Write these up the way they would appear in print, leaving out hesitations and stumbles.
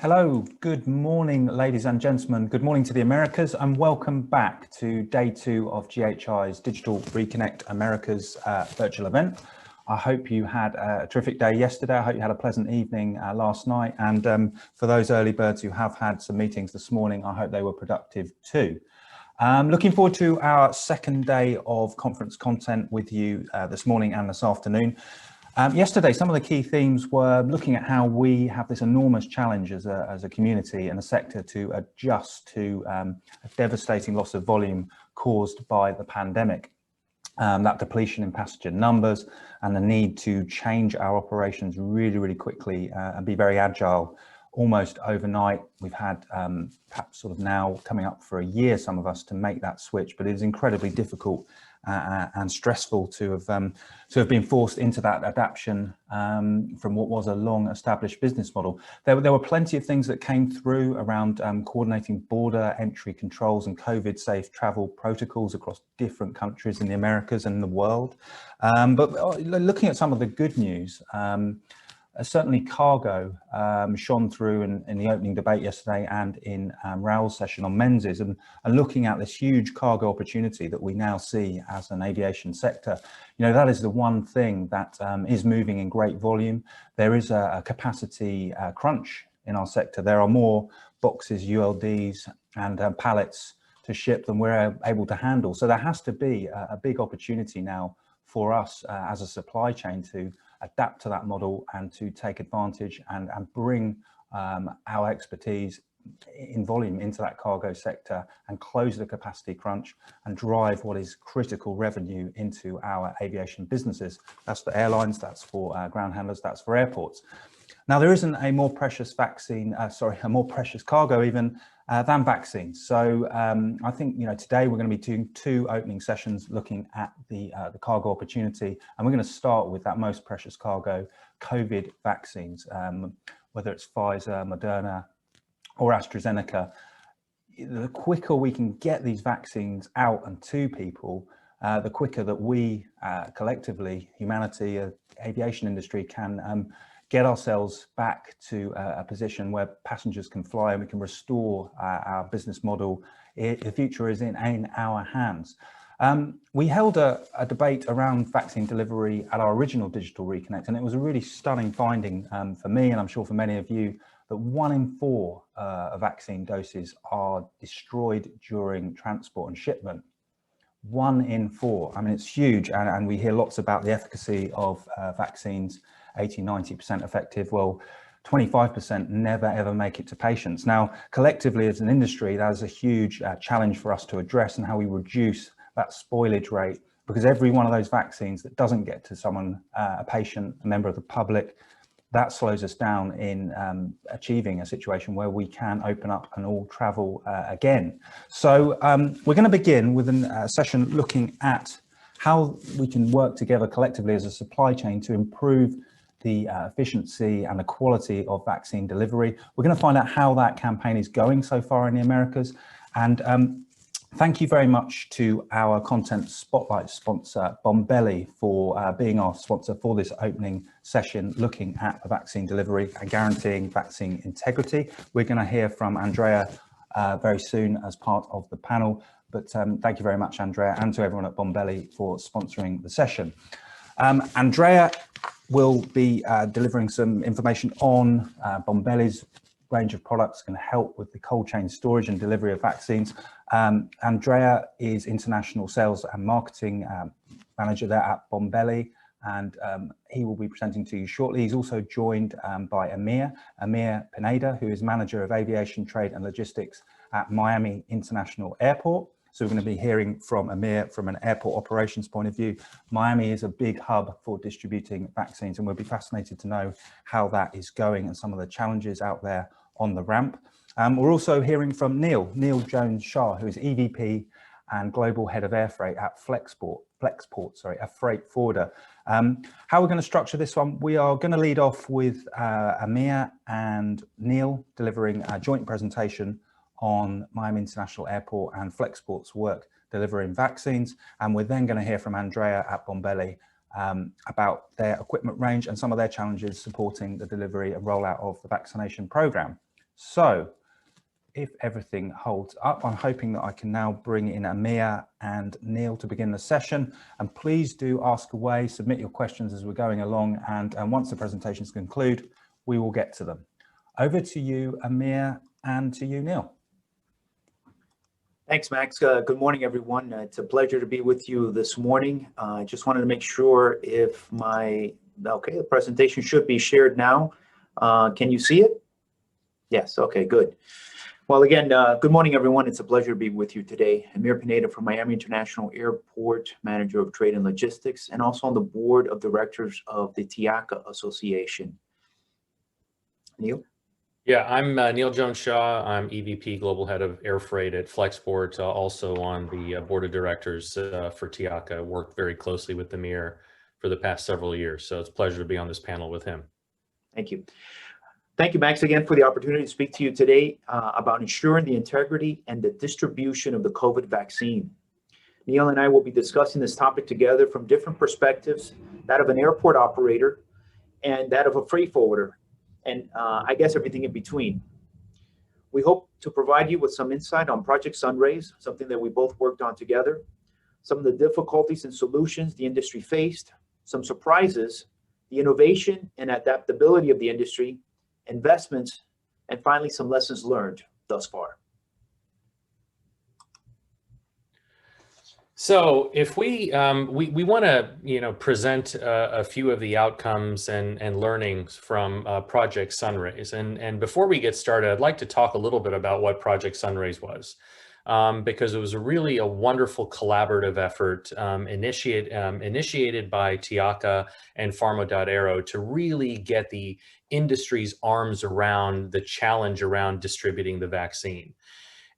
Hello, good morning, ladies and gentlemen. Good morning to the Americas and welcome back to day 2 of GHI's Digital Reconnect Americas virtual event. I hope you had a terrific day yesterday. I hope you had a pleasant evening last night. And for those early birds who have had some meetings this morning, I hope they were productive too. Looking forward to our second day of conference content with you this morning and this afternoon. Yesterday, some of the key themes were looking at how we have this enormous challenge as a community and a sector to adjust to a devastating loss of volume caused by the pandemic, that depletion in passenger numbers and the need to change our operations really quickly and be very agile almost overnight. We've had perhaps sort of now coming up for a year, some of us, to make that switch, but it is incredibly difficult and stressful to have been forced into that adaptation from what was a long established business model. There were plenty of things that came through around coordinating border entry controls and COVID safe travel protocols across different countries in the Americas and the world. But looking at some of the good news, certainly cargo shone through in the opening debate yesterday and in Raoul's session on menses, and looking at this huge cargo opportunity that we now see as an aviation sector. You know, that is the one thing that is moving in great volume. There is a capacity crunch in our sector. There are more boxes, ULDs and pallets to ship than we're able to handle. So there has to be a big opportunity now for us as a supply chain to adapt to that model and to take advantage and bring our expertise in volume into that cargo sector and close the capacity crunch and drive what is critical revenue into our aviation businesses. That's for airlines, that's for ground handlers, that's for airports. Now, there isn't a more precious vaccine, a more precious cargo even than vaccines. So I think, you know, today we're going to be doing 2 opening sessions looking at the cargo opportunity, and we're going to start with that most precious cargo, COVID vaccines, whether it's Pfizer, Moderna or AstraZeneca. The quicker we can get these vaccines out and to people, the quicker that we collectively, humanity, aviation industry can get ourselves back to a position where passengers can fly and we can restore our business model. The future is in our hands. We held a debate around vaccine delivery at our original Digital Reconnect, and it was a really stunning finding for me, and I'm sure for many of you, that 1 in 4 vaccine doses are destroyed during transport and shipment. 1 in 4. I mean, it's huge, and we hear lots about the efficacy of vaccines, 80–90% effective. Well, 25% never ever make it to patients. Now, collectively as an industry, that is a huge challenge for us to address, and how we reduce that spoilage rate, because every one of those vaccines that doesn't get to someone, a patient, a member of the public, that slows us down in achieving a situation where we can open up and all travel again. So we're going to begin with a session looking at how we can work together collectively as a supply chain to improve the efficiency and the quality of vaccine delivery. We're going to find out how that campaign is going so far in the Americas. And thank you very much to our content spotlight sponsor, Bombelli, for being our sponsor for this opening session, looking at the vaccine delivery and guaranteeing vaccine integrity. We're going to hear from Andrea very soon as part of the panel. But thank you very much, Andrea, and to everyone at Bombelli for sponsoring the session. Andrea will be delivering some information on Bombelli's range of products can help with the cold chain storage and delivery of vaccines. Andrea is International Sales and Marketing Manager there at Bombelli, and he will be presenting to you shortly. He's also joined by Emir Pineda, who is Manager of Aviation, Trade and Logistics at Miami International Airport. So we're going to be hearing from Emir from an airport operations point of view. Miami is a big hub for distributing vaccines, and we'll be fascinated to know how that is going and some of the challenges out there on the ramp. We're also hearing from Neel Jones-Shah, who is EVP and Global Head of Airfreight at Flexport, a freight forwarder. How we're going to structure this one, we are going to lead off with Emir and Neel delivering a joint presentation on Miami International Airport and Flexport's work delivering vaccines. And we're then going to hear from Andrea at Bombelli about their equipment range and some of their challenges supporting the delivery and rollout of the vaccination program. So if everything holds up, I'm hoping that I can now bring in Emir and Neel to begin the session. And please do ask away, submit your questions as we're going along. And once the presentations conclude, we will get to them. Over to you, Emir, and to you, Neel. Thanks, Max. Good morning, everyone. It's a pleasure to be with you this morning. I just wanted to make sure if the presentation should be shared now. Can you see it? Yes, okay, good. Well, again, good morning, everyone. It's a pleasure to be with you today. Emir Pineda from Miami International Airport, Manager of Trade and Logistics, and also on the Board of Directors of the TIACA Association. Neel? Yeah, I'm Neel Jones-Shah. I'm EVP Global Head of Airfreight at Flexport, also on the Board of Directors for TIACA. Worked very closely with Emir for the past several years, so it's a pleasure to be on this panel with him. Thank you. Thank you, Max, again for the opportunity to speak to you today about ensuring the integrity and the distribution of the COVID vaccine. Neel and I will be discussing this topic together from different perspectives, that of an airport operator and that of a freight forwarder, and I guess everything in between. We hope to provide you with some insight on Project Sunrays, something that we both worked on together, some of the difficulties and solutions the industry faced, some surprises, the innovation and adaptability of the industry, investments, and finally some lessons learned thus far. So if we want to present a few of the outcomes and learnings from Project Sunrays, and before we get started, I'd like to talk a little bit about what Project Sunrays was, because it was really a wonderful collaborative effort initiated by TIACA and Pharma.Aero to really get the industry's arms around the challenge around distributing the vaccine.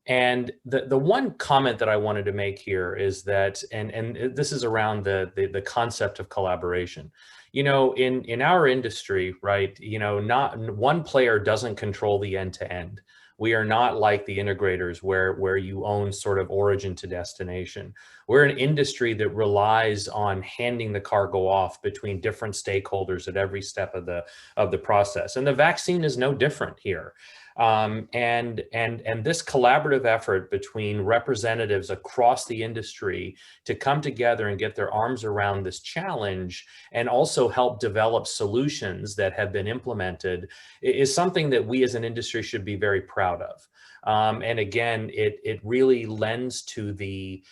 And the one comment that I wanted to make here is that, and this is around the concept of collaboration. You know, in our industry, right, not one player doesn't control the end-to-end. We are not like the integrators where you own sort of origin to destination. We're an industry that relies on handing the cargo off between different stakeholders at every step of the process. And the vaccine is no different here. And this collaborative effort between representatives across the industry to come together and get their arms around this challenge and also help develop solutions that have been implemented is something that we as an industry should be very proud of. And again, it really lends to the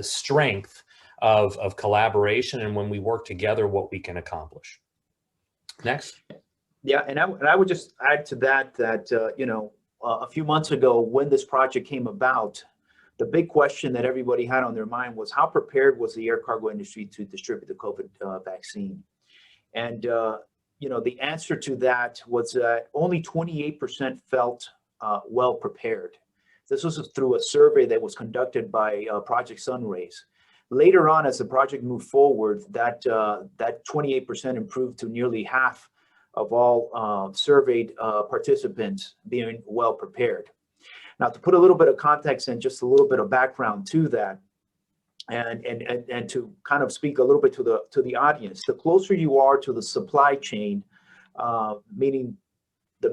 strength of collaboration, and when we work together, what we can accomplish. Next. Yeah, and I would just add to that a few months ago when this project came about, the big question that everybody had on their mind was how prepared was the air cargo industry to distribute the COVID vaccine? And the answer to that was that only 28% felt well prepared. This was through a survey that was conducted by Project Sunrays. Later on, as the project moved forward, that 28% improved to nearly half of all surveyed participants being well prepared. Now, to put a little bit of context and just a little bit of background to that, and to kind of speak a little bit to the audience, the closer you are to the supply chain, meaning the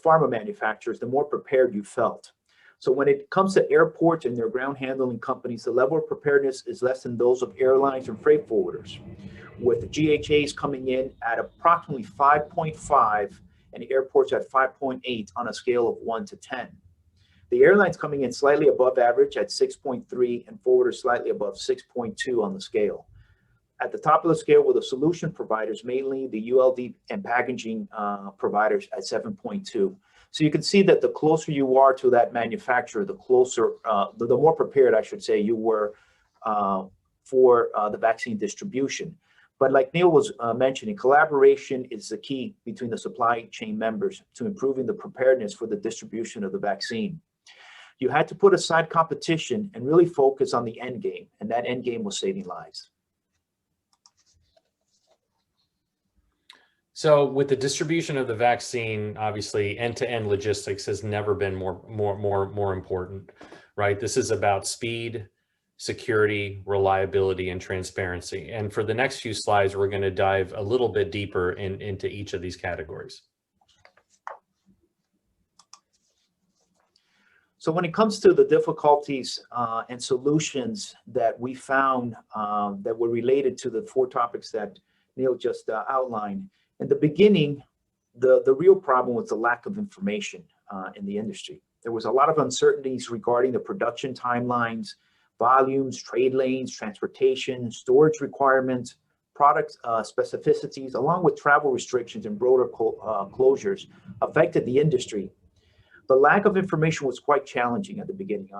pharma manufacturers, the more prepared you felt. So when it comes to airports and their ground handling companies, the level of preparedness is less than those of airlines and freight forwarders, with the GHAs coming in at approximately 5.5 and airports at 5.8 on a scale of 1 to 10. The airlines coming in slightly above average at 6.3 and forwarders slightly above 6.2 on the scale. At the top of the scale were the solution providers, mainly the ULD and packaging providers at 7.2. So you can see that the closer you are to that manufacturer, the closer, the more prepared, I should say, you were for the vaccine distribution. But like Neel was mentioning, collaboration is the key between the supply chain members to improving the preparedness for the distribution of the vaccine. You had to put aside competition and really focus on the end game, and that end game was saving lives. So with the distribution of the vaccine, obviously end-to-end logistics has never been more important, right? This is about speed, security, reliability, and transparency. And for the next few slides, we're going to dive a little bit deeper into each of these categories. So when it comes to the difficulties and solutions that we found that were related to the 4 topics that Neel just outlined, in the beginning, the real problem was the lack of information in the industry. There was a lot of uncertainties regarding the production timelines, volumes, trade lanes, transportation, storage requirements, product specificities, along with travel restrictions and border closures affected the industry. The lack of information was quite challenging at the beginning.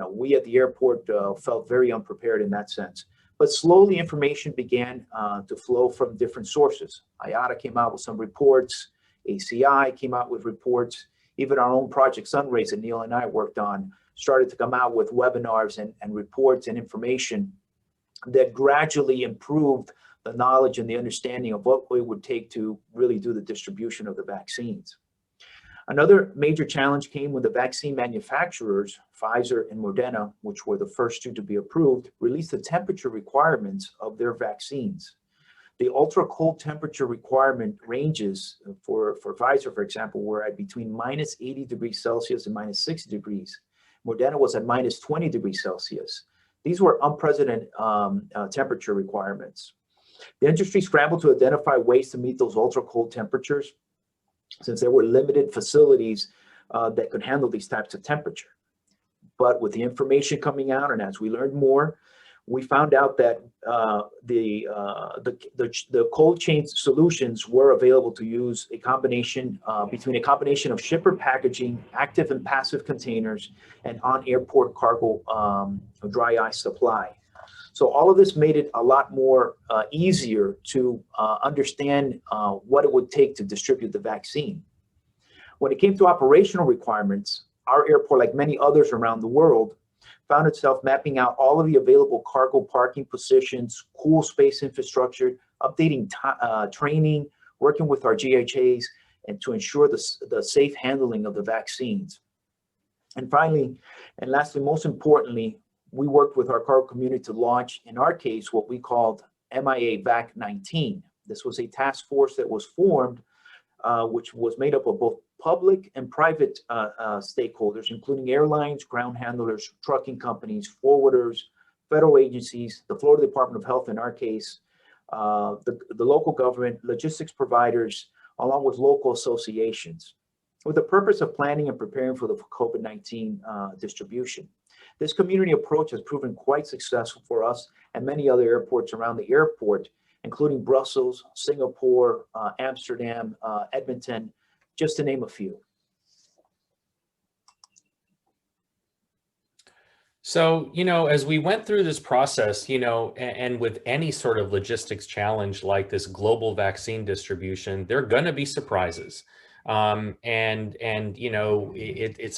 We at the airport felt very unprepared in that sense. But slowly information began to flow from different sources. IATA came out with some reports, ACI came out with reports, even our own Project Sunrays that Neel and I worked on started to come out with webinars and reports and information that gradually improved the knowledge and the understanding of what it would take to really do the distribution of the vaccines. Another major challenge came when the vaccine manufacturers, Pfizer and Moderna, which were the first 2 to be approved, released the temperature requirements of their vaccines. The ultra cold temperature requirement ranges for Pfizer, for example, were at between minus 80 degrees Celsius and minus 60 degrees. Moderna was at minus 20 degrees Celsius. These were unprecedented temperature requirements. The industry scrambled to identify ways to meet those ultra cold temperatures, since there were limited facilities that could handle these types of temperature. But with the information coming out, and as we learned more, we found out that the cold chain solutions were available to use between a combination of shipper packaging, active and passive containers, and on-airport cargo dry ice supply. So all of this made it a lot more easier to understand what it would take to distribute the vaccine. When it came to operational requirements, our airport, like many others around the world, found itself mapping out all of the available cargo parking positions, cool space infrastructure, updating training, working with our GHAs, and to ensure the safe handling of the vaccines. And finally, and lastly, most importantly, we worked with our cargo community to launch, in our case, what we called MIA VAC 19. This was a task force that was formed, which was made up of both public and private stakeholders, including airlines, ground handlers, trucking companies, forwarders, federal agencies, the Florida Department of Health in our case, the local government, logistics providers, along with local associations, with the purpose of planning and preparing for the COVID-19 distribution. This community approach has proven quite successful for us and many other airports around the airport, including Brussels, Singapore, Amsterdam, Edmonton, just to name a few. So, as we went through this process, and with any sort of logistics challenge like this global vaccine distribution, there are going to be surprises. It's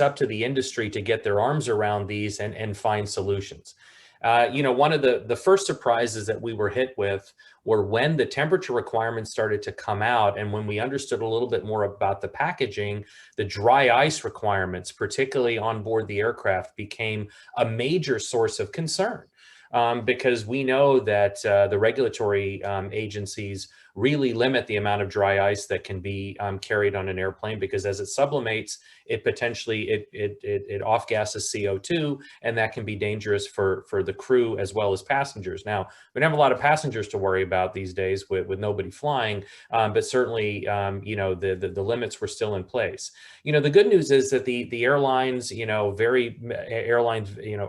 up to the industry to get their arms around these and find solutions. One of the first surprises that we were hit with were when the temperature requirements started to come out, and when we understood a little bit more about the packaging, the dry ice requirements, particularly on board the aircraft, became a major source of concern. Because we know that the regulatory agencies really limit the amount of dry ice that can be carried on an airplane, because as it sublimates, it potentially it off-gases CO2, and that can be dangerous for the crew as well as passengers. Now, we don't have a lot of passengers to worry about these days with nobody flying, but certainly the limits were still in place. The good news is that the airlines,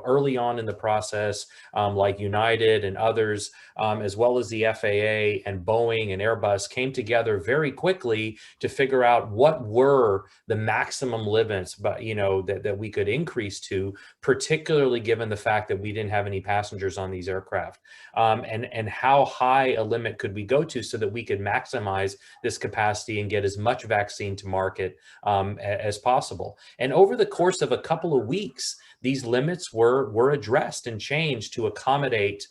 early on in the process, like United and others, as well as the FAA and Boeing and Airbus, came together very quickly to figure out what were the maximum limits, but that we could increase to, particularly given the fact that we didn't have any passengers on these aircraft, and how high a limit could we go to so that we could maximize this capacity and get as much vaccine to market as possible. And over the course of a couple of weeks, these limits were addressed and changed to accommodate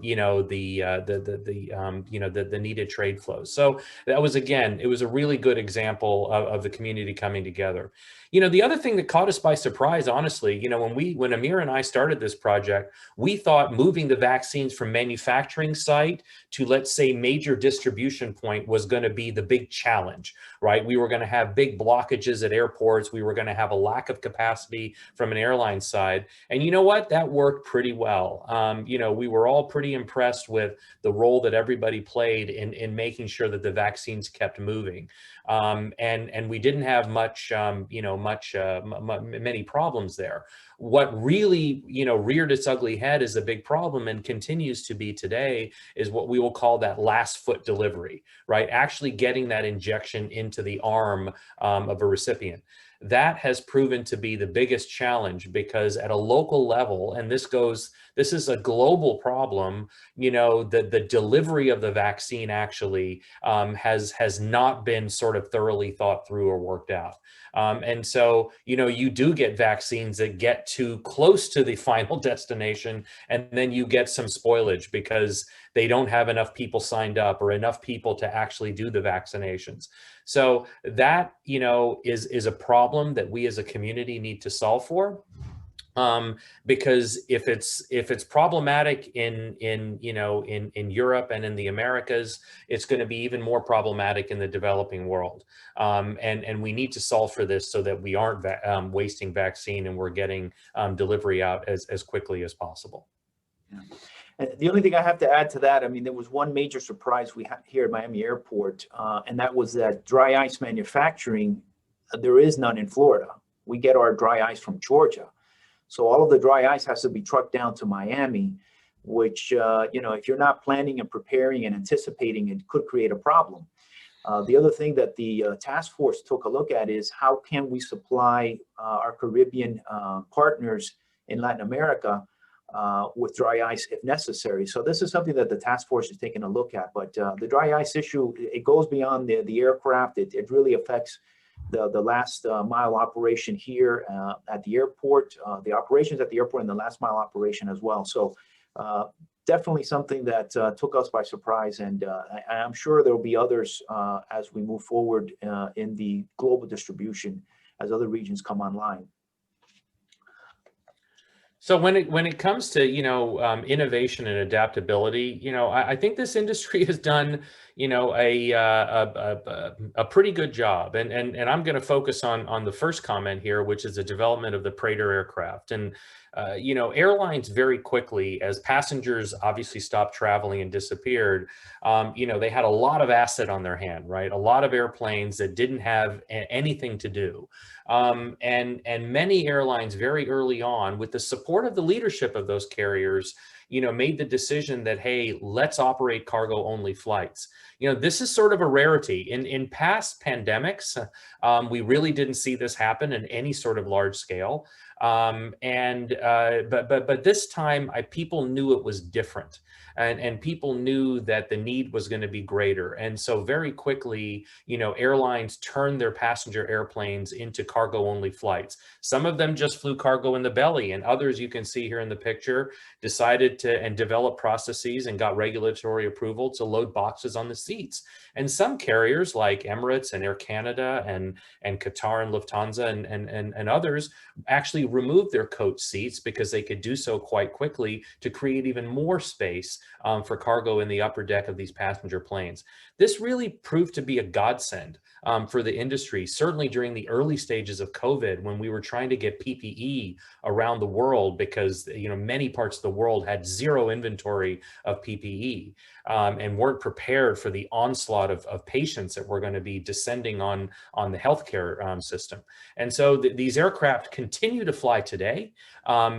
you know, the needed trade flows. So that was, again, it was a really good example of the community coming together. You know, the other thing that caught us by surprise, honestly, you know, when Emir and I started this project, we thought moving the vaccines from manufacturing site to, let's say, major distribution point was going to be the big challenge, right? We were going to have big blockages at airports. We were going to have a lack of capacity from an airline side. And you know what? That worked pretty well. You know, we were all pretty impressed with the role that everybody played in making sure that the vaccines kept moving. And we didn't have much, you know, many problems there. What really, you know, reared its ugly head is a big problem and continues to be today is what we will call that last foot delivery, right? Actually getting that injection into the arm of a recipient. That has proven to be the biggest challenge because at a local level, and this is a global problem, you know, the delivery of the vaccine actually has not been sort of thoroughly thought through or worked out. And so, you know, you do get vaccines that get too close to the final destination, and then you get some spoilage because they don't have enough people signed up or enough people to actually do the vaccinations. So that, you know, is a problem that we as a community need to solve for. Because if it's problematic in Europe and in the Americas, it's going to be even more problematic in the developing world. And we need to solve for this so that we aren't wasting vaccine and we're getting delivery out as quickly as possible. Yeah. And the only thing I have to add to that, I mean, there was one major surprise we had here at Miami Airport, and that was that dry ice manufacturing, there is none in Florida. We get our dry ice from Georgia. So all of the dry ice has to be trucked down to Miami, which, you know, if you're not planning and preparing and anticipating, it could create a problem. The other thing that the task force took a look at is how can we supply our Caribbean partners in Latin America with dry ice if necessary. So this is something that the task force is taking a look at. But the dry ice issue, it goes beyond the aircraft. It really affects the last mile operation here at the airport, the operations at the airport, and the last mile operation as well. So definitely something that took us by surprise, and I'm sure there will be others as we move forward in the global distribution as other regions come online. So when it comes to, you know, innovation and adaptability, you know, I think this industry has done, you know, a pretty good job. And I'm going to focus on the first comment here, which is the development of the Praetor aircraft. And you know, airlines very quickly, as passengers obviously stopped traveling and disappeared, you know, they had a lot of asset on their hand, right? A lot of airplanes that didn't have anything to do. And many airlines very early on, with the support of the leadership of those carriers, you know, made the decision that, hey, let's operate cargo only flights. You know, this is sort of a rarity. In past pandemics, we really didn't see this happen in any sort of large scale. But this time people knew it was different, and people knew that the need was going to be greater. And so very quickly, you know, airlines turned their passenger airplanes into cargo only flights. Some of them just flew cargo in the belly, and others, you can see here in the picture, decided to and developed processes and got regulatory approval to load boxes on the seats. And some carriers like Emirates and Air Canada and Qatar and Lufthansa and others actually removed their coach seats because they could do so quite quickly to create even more space for cargo in the upper deck of these passenger planes. This really proved to be a godsend for the industry, certainly during the early stages of COVID, when we were trying to get PPE around the world because, you know, many parts of the world had zero inventory of PPE and weren't prepared for the onslaught of patients that were going to be descending on the healthcare system. And so these aircraft continue to fly today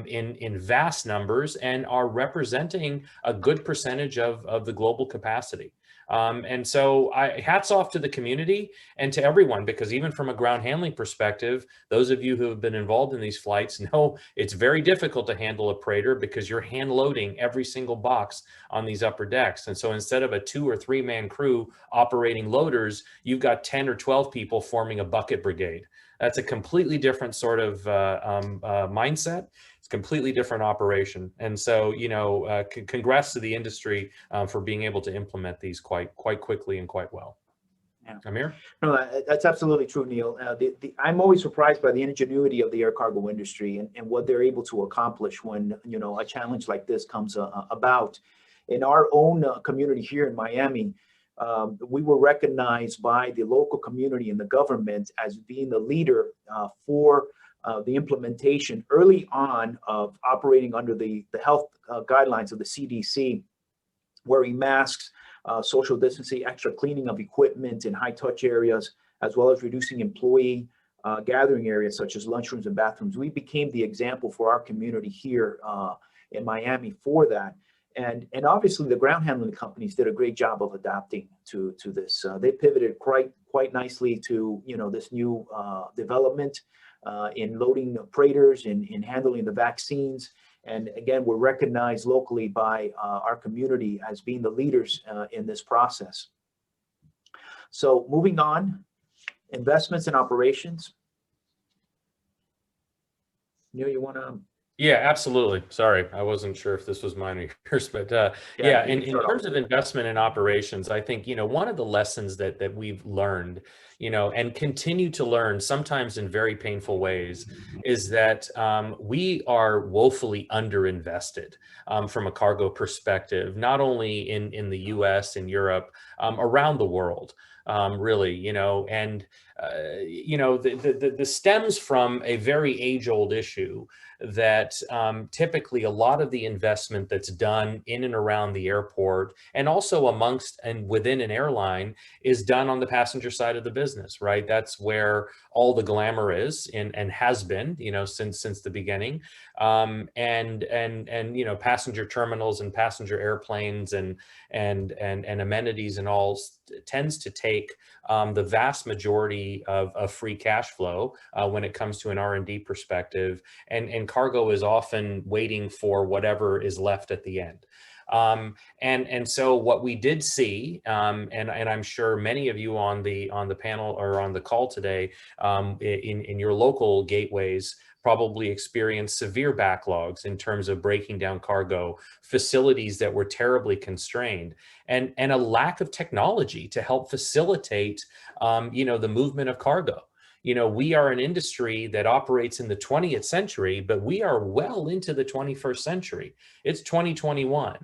in vast numbers and are representing a good percentage of the global capacity. And so hats off to the community and to everyone, because even from a ground handling perspective, those of you who have been involved in these flights know it's very difficult to handle a Praetor because you're hand loading every single box on these upper decks. And so instead of a 2 or 3 man crew operating loaders, you've got 10 or 12 people forming a bucket brigade. That's a completely different sort of mindset. It's completely different operation. And so, congrats to the industry for being able to implement these quite quickly and quite well. Yeah. Amir? No, that's absolutely true, Neel. I'm always surprised by the ingenuity of the air cargo industry and what they're able to accomplish when, a challenge like this comes about. In our own community here in Miami, we were recognized by the local community and the government as being the leader for the implementation early on of operating under the health guidelines of the CDC, wearing masks, social distancing, extra cleaning of equipment in high touch areas, as well as reducing employee gathering areas such as lunchrooms and bathrooms. We became the example for our community here in Miami for that. And obviously the ground handling companies did a great job of adapting to this. They pivoted quite nicely to this new development in loading freighters, in handling the vaccines. And again, we're recognized locally by our community as being the leaders in this process. So moving on, investments and operations. Neel, you want to? Yeah, absolutely. Sorry, I wasn't sure if this was mine or yours, but yeah, in terms of investment and operations, I think, one of the lessons that we've learned, and continue to learn, sometimes in very painful ways, is that we are woefully underinvested from a cargo perspective, not only in the US and Europe, around the world. Really, and the stems from a very age-old issue that typically a lot of the investment that's done in and around the airport, and also amongst and within an airline, is done on the passenger side of the business, right? That's where all the glamour is and has been, since the beginning. And passenger terminals and passenger airplanes and amenities and all tends to take the vast majority of free cash flow when it comes to an R&D perspective, and cargo is often waiting for whatever is left at the end. And so what we did see, and I'm sure many of you on the panel or on the call today, in your local gateways, probably experienced severe backlogs in terms of breaking down cargo, facilities that were terribly constrained, and a lack of technology to help facilitate, the movement of cargo. We are an industry that operates in the 20th century, but we are well into the 21st century. It's 2021.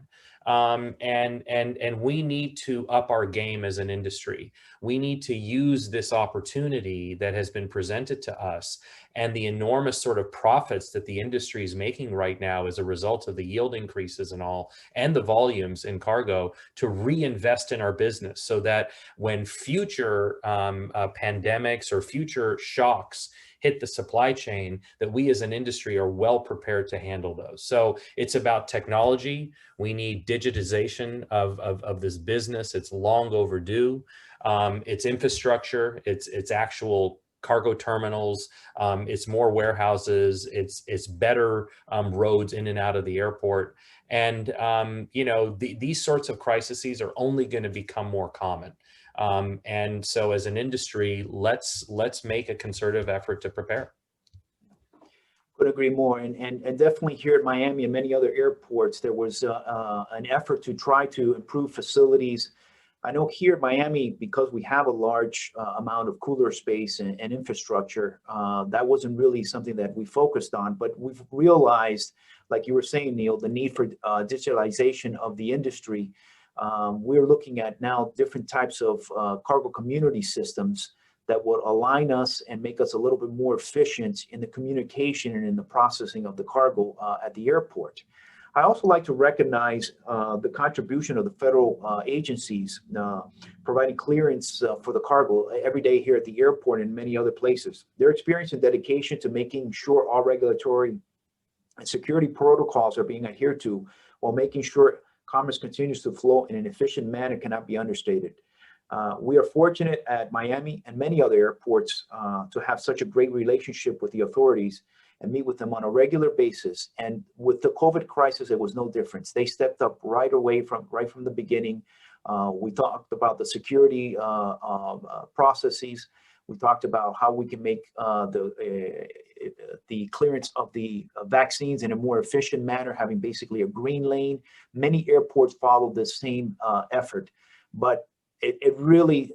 And we need to up our game as an industry. We need to use this opportunity that has been presented to us and the enormous sort of profits that the industry is making right now as a result of the yield increases and all, and the volumes in cargo, to reinvest in our business so that when future pandemics or future shocks hit the supply chain, that we as an industry are well prepared to handle those. So it's about technology. We need digitization of this business. It's long overdue. It's infrastructure. It's actual cargo terminals. It's more warehouses. It's better roads in and out of the airport. And these sorts of crises are only going to become more common. And so as an industry, let's make a concerted effort to prepare. Could agree more. And definitely here at Miami and many other airports, there was an effort to try to improve facilities. I know here at Miami, because we have a large amount of cooler space and infrastructure, that wasn't really something that we focused on, but we've realized, like you were saying, Neel, the need for digitalization of the industry. We're looking at now different types of cargo community systems that would align us and make us a little bit more efficient in the communication and in the processing of the cargo at the airport. I also like to recognize the contribution of the federal agencies providing clearance for the cargo every day here at the airport and many other places. Their experience and dedication to making sure all regulatory and security protocols are being adhered to while making sure commerce continues to flow in an efficient manner cannot be understated. We are fortunate at Miami and many other airports to have such a great relationship with the authorities and meet with them on a regular basis. And with the COVID crisis, it was no difference. They stepped up right away right from the beginning. We talked about the security processes. We talked about how we can make the clearance of the vaccines in a more efficient manner, having basically a green lane. Many airports follow the same effort, but it really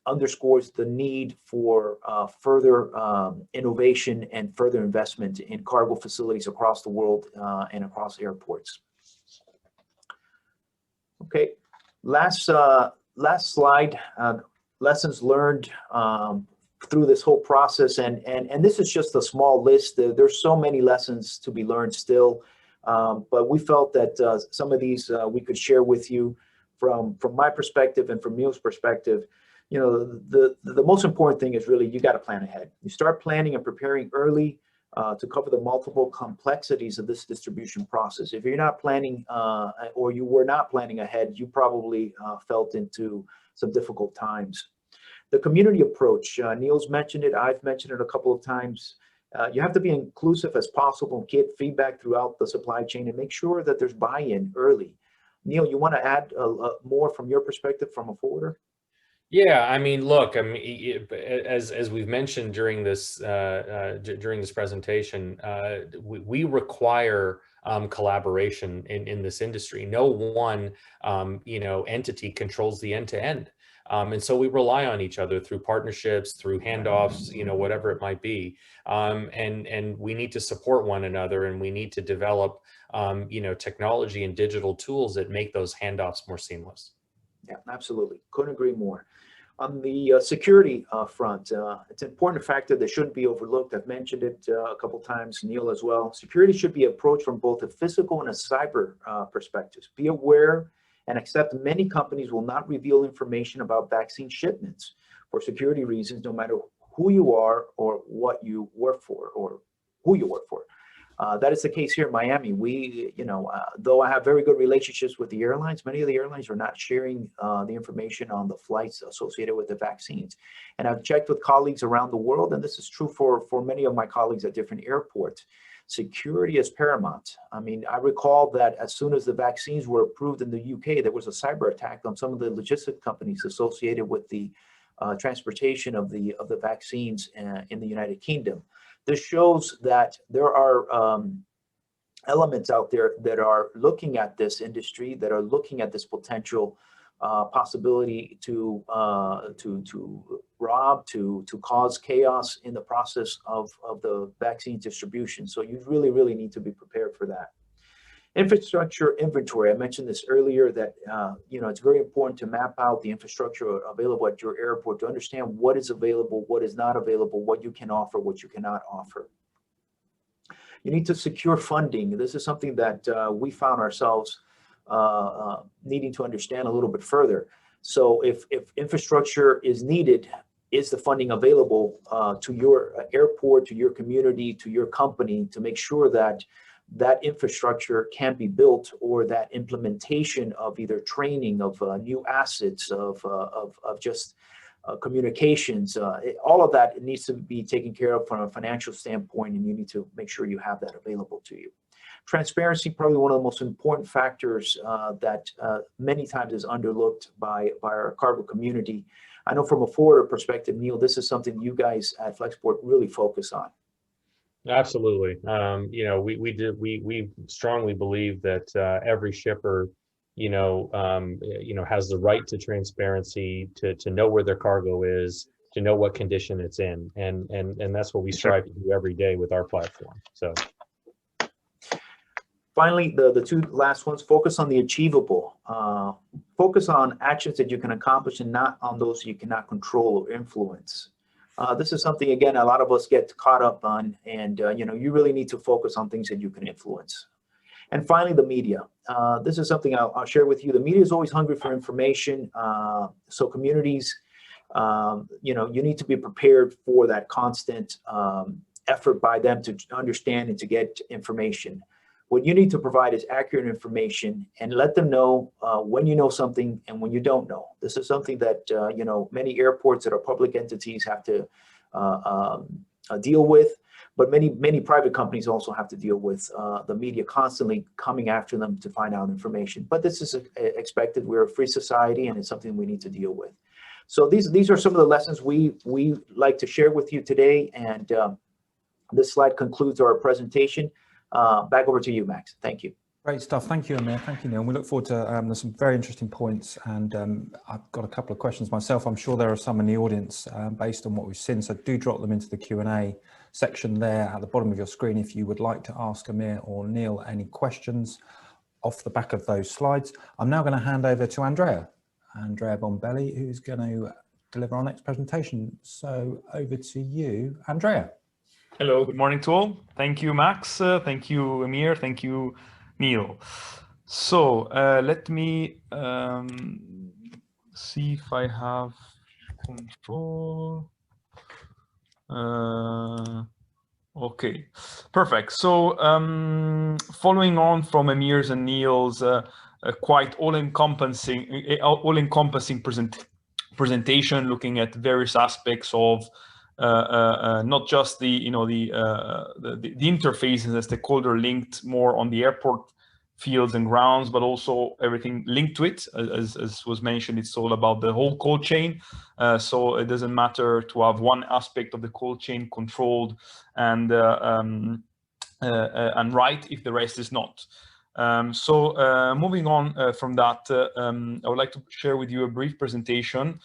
underscores the need for further innovation and further investment in cargo facilities across the world and across airports. Okay, last slide, lessons learned through this whole process, and this is just a small list. There's so many lessons to be learned still, but we felt that some of these we could share with you from my perspective and from Neel's perspective. You know, the most important thing is really you got to plan ahead. You start planning and preparing early to cover the multiple complexities of this distribution process. If you're not planning or you were not planning ahead, you probably felt into some difficult times. The community approach, Neel's mentioned it, I've mentioned it a couple of times. You have to be inclusive as possible, get feedback throughout the supply chain, and make sure that there's buy-in early. Neel, you want to add more from your perspective from a forwarder? Yeah, I mean, look, I mean, as we've mentioned during this presentation, we require collaboration in this industry. No one entity controls the end-to-end. And so we rely on each other through partnerships, through handoffs, whatever it might be. And we need to support one another, and we need to develop, technology and digital tools that make those handoffs more seamless. Yeah, absolutely. Couldn't agree more. On the security front, it's an important factor that shouldn't be overlooked. I've mentioned it a couple times, Neel as well. Security should be approached from both a physical and a cyber perspective. Be aware and accept many companies will not reveal information about vaccine shipments for security reasons, no matter who you are or what you work for or who you work for. That is the case here in Miami. We, though I have very good relationships with the airlines, many of the airlines are not sharing the information on the flights associated with the vaccines. And I've checked with colleagues around the world, and this is true for many of my colleagues at different airports. Security is paramount. I mean, I recall that as soon as the vaccines were approved in the UK, there was a cyber attack on some of the logistic companies associated with the transportation of the vaccines in the United Kingdom. This shows that there are elements out there that are looking at this industry, that are looking at this potential possibility to rob, to cause chaos in the process of the vaccine distribution. So you really, really need to be prepared for that. Infrastructure inventory. I mentioned this earlier that it's very important to map out the infrastructure available at your airport to understand what is available, what is not available, what you can offer, what you cannot offer. You need to secure funding. This is something that we found ourselves needing to understand a little bit further. So if infrastructure is needed, is the funding available to your airport, to your community, to your company to make sure that that infrastructure can be built, or that implementation of either training of new assets, of just communications, all of that needs to be taken care of from a financial standpoint, and you need to make sure you have that available to you. Transparency, probably one of the most important factors that many times is underlooked by our cargo community. I know from a forwarder perspective, Neel, this is something you guys at Flexport really focus on. Absolutely. We strongly believe that every shipper, has the right to transparency, to know where their cargo is, to know what condition it's in, and that's what we strive to do every day with our platform. So, finally, the two last ones: focus on the achievable. Focus on actions that you can accomplish, and not on those you cannot control or influence. This is something, again, a lot of us get caught up on, and you really need to focus on things that you can influence. And finally, the media. This is something I'll share with you. The media is always hungry for information. So communities, you need to be prepared for that constant effort by them to understand and to get information. What you need to provide is accurate information, and let them know when you know something and when you don't know. This is something that many airports that are public entities have to deal with, but many private companies also have to deal with the media constantly coming after them to find out information. But this is expected. We're a free society, and it's something we need to deal with. So these are some of the lessons we like to share with you today. And this slide concludes our presentation. Back over to you, Max. Thank you. Great stuff. Thank you, Emir. Thank you, Neel. We look forward to there's some very interesting points, and I've got a couple of questions myself. I'm sure there are some in the audience based on what we've seen, so do drop them into the Q&A section there at the bottom of your screen if you would like to ask Emir or Neel any questions off the back of those slides. I'm now going to hand over to Andrea Bombelli, who's going to deliver our next presentation. So over to you, Andrea. Hello, good morning to all. Thank you, Max. Thank you, Emir. Thank you, Neel. So let me see if I have control. Okay, perfect. So following on from Emir's and Neel's quite all-encompassing presentation, looking at various aspects of not just the interface and the stakeholder linked more on the airport fields and grounds, but also everything linked to it. As was mentioned, it's all about the whole cold chain. So it doesn't matter to have one aspect of the cold chain controlled and right if the rest is not. So moving on from that, I would like to share with you a brief presentation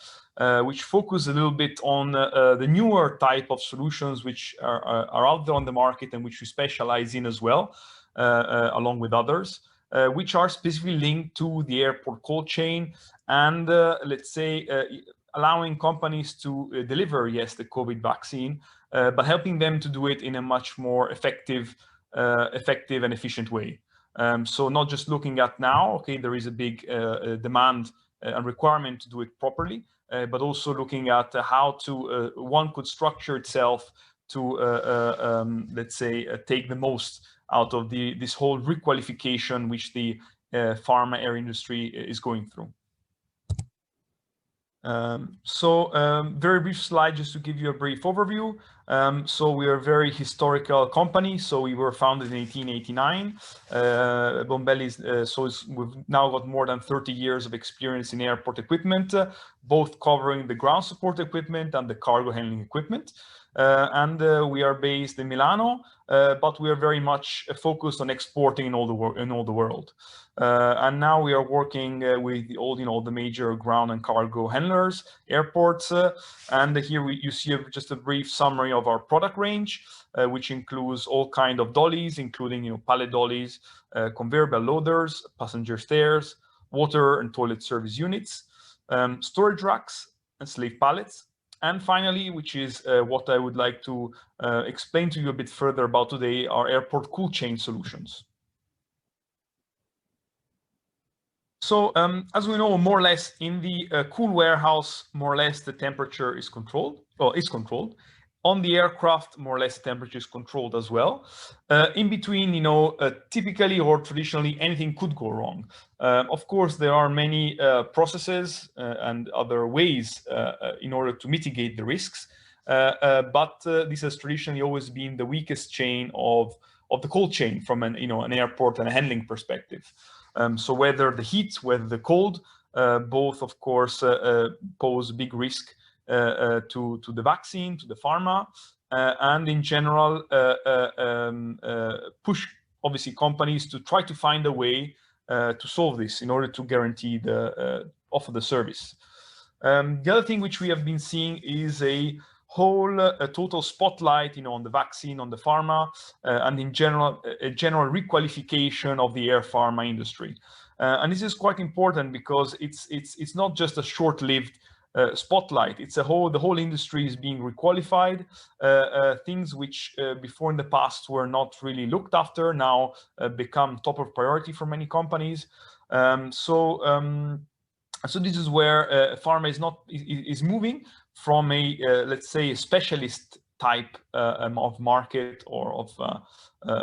which focus a little bit on the newer type of solutions which are out there on the market and which we specialize in as well, along with others, which are specifically linked to the airport cold chain and let's say allowing companies to deliver, yes, the COVID vaccine, but helping them to do it in a much more effective and efficient way. So not just looking at now, okay, there is a big demand and requirement to do it properly, but also looking at how to one could structure itself to let's say take the most out of this whole requalification which the pharma air industry is going through. Very brief slide just to give you a brief overview. So we are a very historical company. So we were founded in 1889. Bombelli, we've now got more than 30 years of experience in airport equipment, both covering the ground support equipment and the cargo handling equipment. We are based in Milano, but we are very much focused on exporting in all the world. And now we are working with all the major ground and cargo handlers, airports, and here you see just a brief summary of our product range, which includes all kind of dollies, including pallet dollies, conveyor belt loaders, passenger stairs, water and toilet service units, storage racks and slave pallets. And finally, which is what I would like to explain to you a bit further about today, are airport cool chain solutions. So as we know, more or less in the cool warehouse, more or less the temperature is controlled, or is controlled. On the aircraft, more or less the temperature is controlled as well. In between, typically or traditionally, anything could go wrong. Of course, there are many processes and other ways in order to mitigate the risks. But this has traditionally always been the weakest chain of the cold chain from an airport and a handling perspective. So whether the heat, whether the cold, both of course pose big risk to the vaccine, to the pharma, and in general push obviously companies to try to find a way to solve this in order to guarantee offer the service. The other thing which we have been seeing is a total spotlight, on the vaccine, on the pharma, and in general, a general requalification of the air pharma industry. And this is quite important because it's not just a short-lived spotlight. It's the whole industry is being requalified. Things which before in the past were not really looked after now become top of priority for many companies. So this is where pharma is moving from a let's say a specialist type of market or of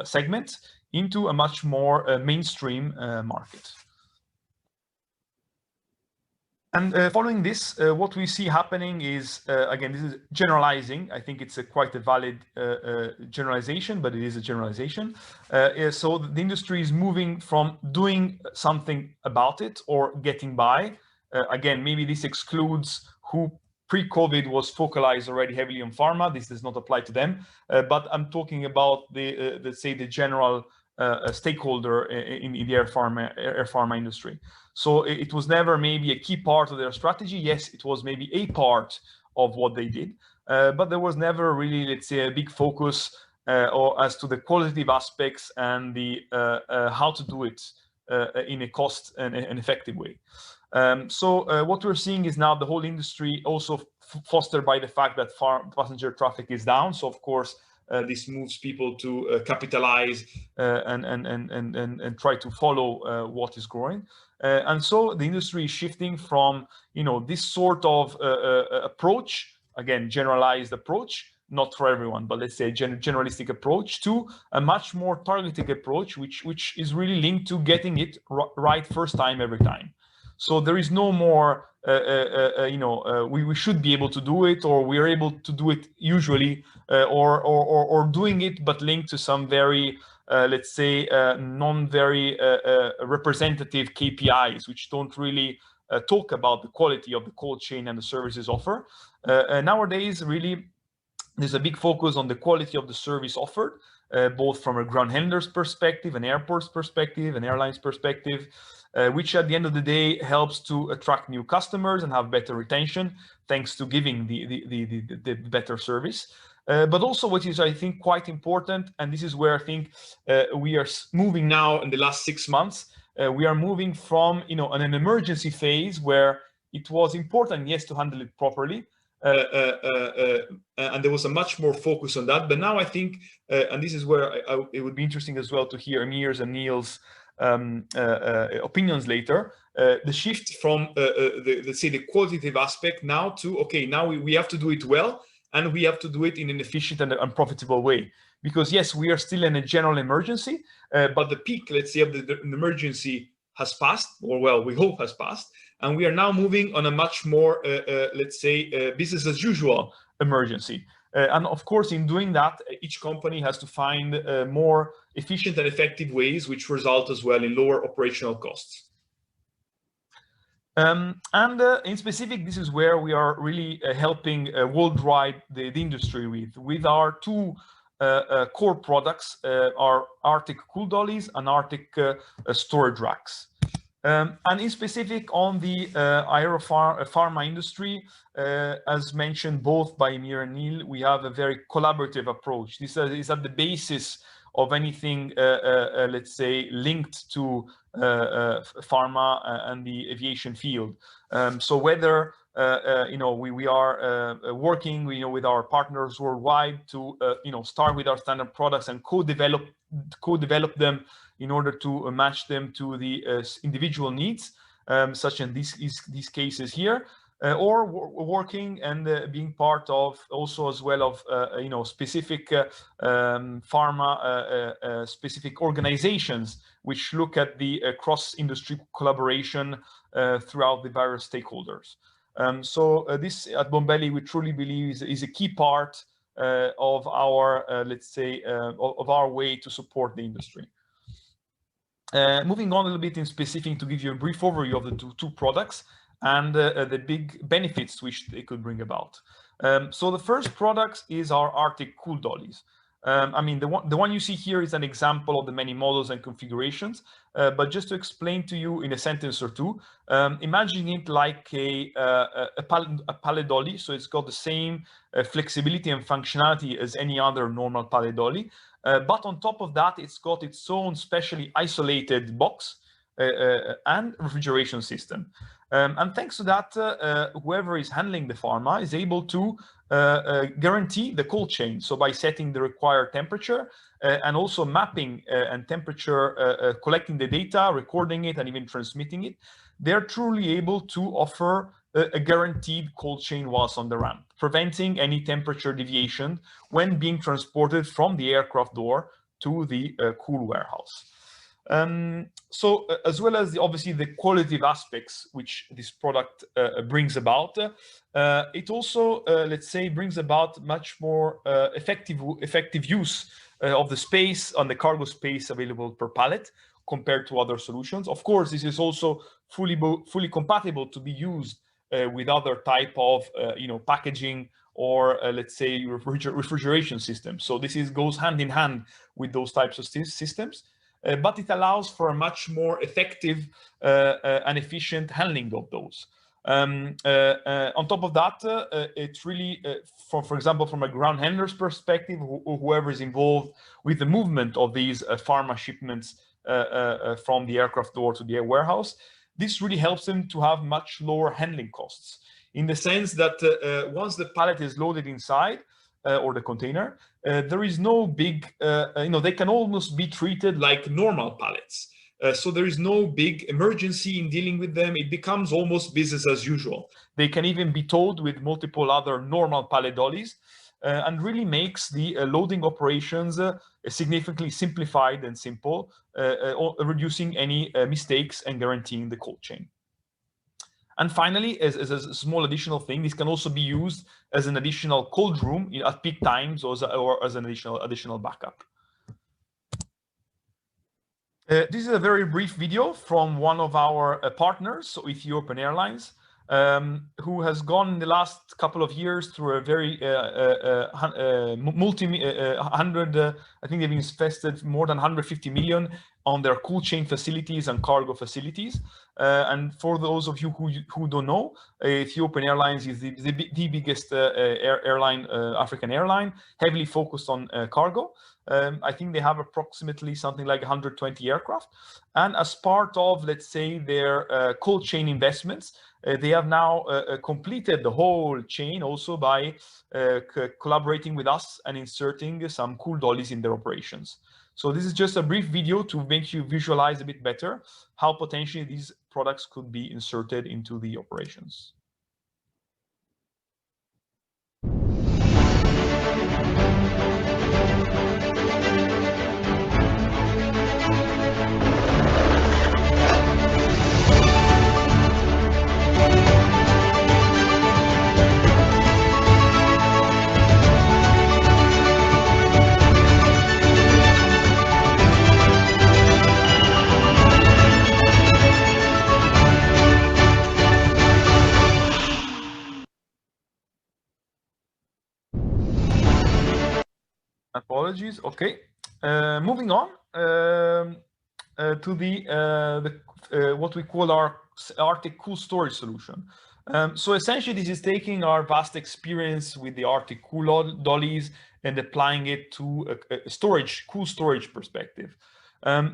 segment into a much more mainstream market. And following this, what we see happening is, again, this is generalizing. I think it's quite a valid generalization, but it is a generalization. So the industry is moving from doing something about it or getting by. Again, maybe this excludes who pre-COVID was focalized already heavily on pharma. This does not apply to them, but I'm talking about the let's say the general stakeholder in the air pharma industry. So it was never maybe a key part of their strategy. Yes, it was maybe a part of what they did, but there was never really, let's say, a big focus or as to the qualitative aspects and the how to do it in a cost and an effective way. So what we're seeing is now the whole industry also fostered by the fact that passenger traffic is down. So of course, this moves people to capitalize and try to follow what is growing. And so the industry is shifting from, you know, this sort of approach, again, generalized approach, not for everyone, but let's say a generalistic approach, to a much more targeted approach, which is really linked to getting it right first time, every time. So there is no more, we should be able to do it, or we are able to do it usually, or doing it, but linked to some very, let's say, non-very representative KPIs, which don't really talk about the quality of the cold chain and the services offer. Nowadays, really, there's a big focus on the quality of the service offered, both from a ground handler's perspective, an airport's perspective, an airline's perspective, which at the end of the day helps to attract new customers and have better retention, thanks to giving the better service. But also what is, I think, quite important, and this is where I think we are moving now in the last 6 months, we are moving from, you know, an emergency phase where it was important, yes, to handle it properly, and there was a much more focus on that. But now I think, and this is where it would be interesting as well to hear Emir's and Neel's opinions later, the shift from let's say the qualitative aspect now to, okay, now we have to do it well, and we have to do it in an efficient and profitable way. Because yes, we are still in a general emergency, but the peak, let's say, of the emergency has passed, or well, we hope has passed, and we are now moving on a much more, let's say, business as usual emergency. And of course, in doing that, each company has to find more efficient and effective ways, which result as well in lower operational costs. In specific, this is where we are really helping worldwide the industry with our two core products, our Arctic cool dollies and Arctic storage racks. And in specific on the pharma industry, as mentioned both by Emir and Neel, we have a very collaborative approach. This is at the basis of anything, let's say, linked to pharma and the aviation field. So whether we are working, with our partners worldwide to start with our standard products and co-develop them in order to match them to the individual needs, such as these cases here, or working and being part of also as well of specific pharma specific organizations which look at the cross-industry collaboration throughout the various stakeholders. So this at Bombelli, we truly believe is a key part of our, let's say, of our way to support the industry. Moving on a little bit in specific to give you a brief overview of the two products and the big benefits which they could bring about. So the first product is our Arctic cool dollies. I mean, the one you see here is an example of the many models and configurations, but just to explain to you in a sentence or two, imagine it like a pallet dolly. So it's got the same flexibility and functionality as any other normal pallet dolly, but on top of that, it's got its own specially isolated box and refrigeration system. And thanks to that, whoever is handling the pharma is able to guarantee the cold chain. So by setting the required temperature and also mapping and temperature, collecting the data, recording it, and even transmitting it, they're truly able to offer a guaranteed cold chain whilst on the ramp, preventing any temperature deviation when being transported from the aircraft door to the cool warehouse. So as well as obviously the qualitative aspects which this product brings about, it also, let's say, brings about much more effective use of the space on the cargo space available per pallet compared to other solutions. Of course, this is also fully compatible to be used with other type of packaging or let's say refrigeration systems. So this goes hand in hand with those types of systems, but it allows for a much more effective and efficient handling of those. On top of that, it's really, for example, from a ground handler's perspective, whoever is involved with the movement of these pharma shipments from the aircraft door to the warehouse, this really helps them to have much lower handling costs, in the sense that once the pallet is loaded inside or the container, there is no big, they can almost be treated like normal pallets. So there is no big emergency in dealing with them. It becomes almost business as usual. They can even be towed with multiple other normal pallet dollies, and really makes the loading operations significantly simplified and simple, reducing any mistakes and guaranteeing the cold chain. And finally, as a small additional thing, this can also be used as an additional cold room at peak times, or as an additional backup. This is a very brief video from one of our partners, so Ethiopian Airlines, who has gone in the last couple of years through a very I think they've invested more than 150 million on their cold chain facilities and cargo facilities. And for those of you who don't know, Ethiopian Airlines is the biggest airline, African airline, heavily focused on cargo. I think they have approximately something like 120 aircraft. And as part of, let's say, their cold chain investments, they have now completed the whole chain also by collaborating with us and inserting some cool dollies in their operations. So this is just a brief video to make you visualize a bit better how potentially these products could be inserted into the operations. Apologies. Okay, moving on to what we call our Arctic Cool Storage solution. So essentially, this is taking our vast experience with the Arctic Cool dollies and applying it to a cool storage perspective.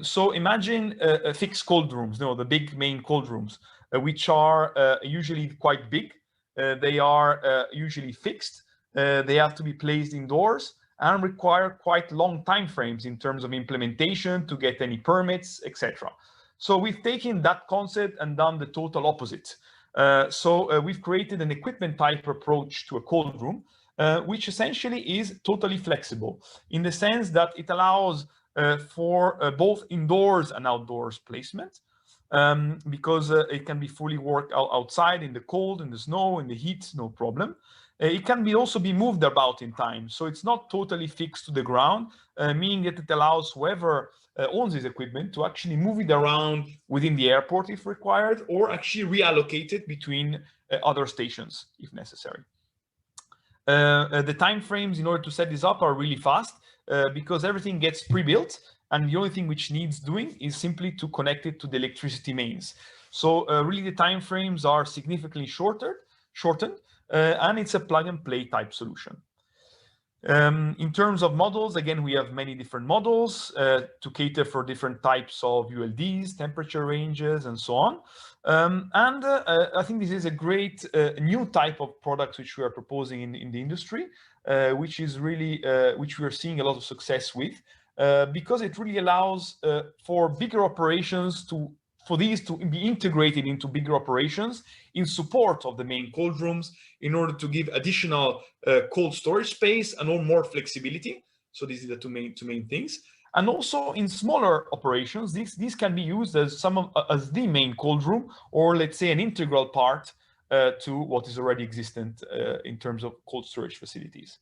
So imagine fixed cold rooms, the big main cold rooms, which are usually quite big. They are usually fixed. They have to be placed indoors and require quite long time frames in terms of implementation to get any permits, etc. So we've taken that concept and done the total opposite. So we've created an equipment type approach to a cold room, which essentially is totally flexible in the sense that it allows for both indoors and outdoors placement, because it can be fully worked outside in the cold, in the snow, in the heat, no problem. It can also be moved about in time, so it's not totally fixed to the ground, meaning that it allows whoever owns this equipment to actually move it around within the airport if required, or actually reallocate it between other stations if necessary. The time frames in order to set this up are really fast, because everything gets pre-built, and the only thing which needs doing is simply to connect it to the electricity mains. So really the time frames are significantly shortened, and it's a plug and play type solution. In terms of models, again, we have many different models to cater for different types of ULDs, temperature ranges, and so on. I think this is a great new type of product which we are proposing in the industry, which is really which we are seeing a lot of success with, because it really allows for bigger operations for these to be integrated into bigger operations in support of the main cold rooms, in order to give additional cold storage space and more flexibility. So these are the two main things. And also in smaller operations, these can be used as as the main cold room, or let's say an integral part to what is already existent in terms of cold storage facilities.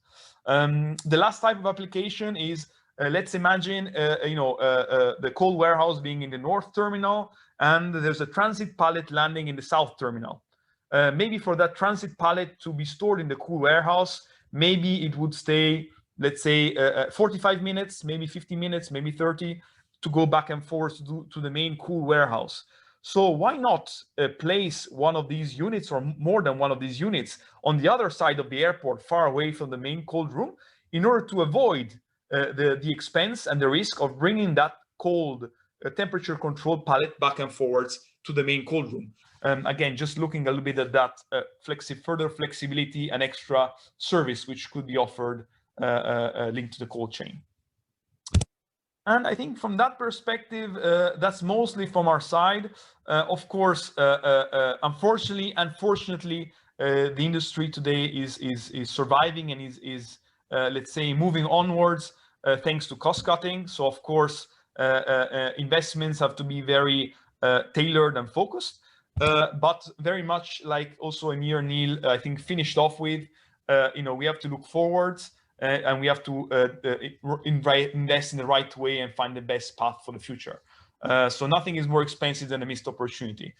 The last type of application is, let's imagine the cold warehouse being in the north terminal, and there's a transit pallet landing in the south terminal. maybe for that transit pallet to be stored in the cool warehouse, maybe it would stay, let's say, 45 minutes, maybe 50 minutes, maybe 30, to go back and forth to the main cool warehouse. So why not place one of these units, or more than one of these units, on the other side of the airport, far away from the main cold room, in order to avoid the expense and the risk of bringing that cold temperature controlled pallet back and forwards to the main cold room. Again, just looking a little bit at that further flexibility and extra service which could be offered linked to the cold chain. And I think from that perspective, that's mostly from our side. Of course, unfortunately and fortunately, the industry today is surviving and is let's say, moving onwards thanks to cost cutting. So of course, investments have to be very tailored and focused. But very much like also Emir and Neel, I think, finished off with, we have to look forwards. And we have to invest in the right way and find the best path for the future. So nothing is more expensive than a missed opportunity.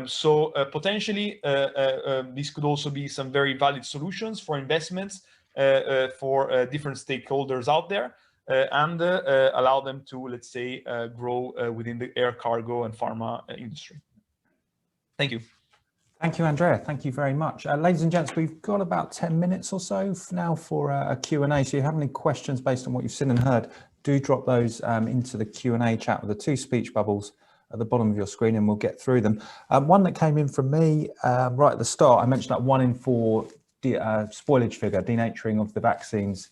So potentially, this could also be some very valid solutions for investments for different stakeholders out there, and allow them to, let's say, grow within the air cargo and pharma industry. Thank you. Thank you, Andrea. Thank you very much. Ladies and gents, we've got about 10 minutes or so now for a Q&A. So if you have any questions based on what you've seen and heard, do drop those into the Q&A chat with the 2 speech bubbles at the bottom of your screen, and we'll get through them. One that came in from me right at the start, I mentioned that 1 in 4 spoilage figure, denaturing of the vaccines.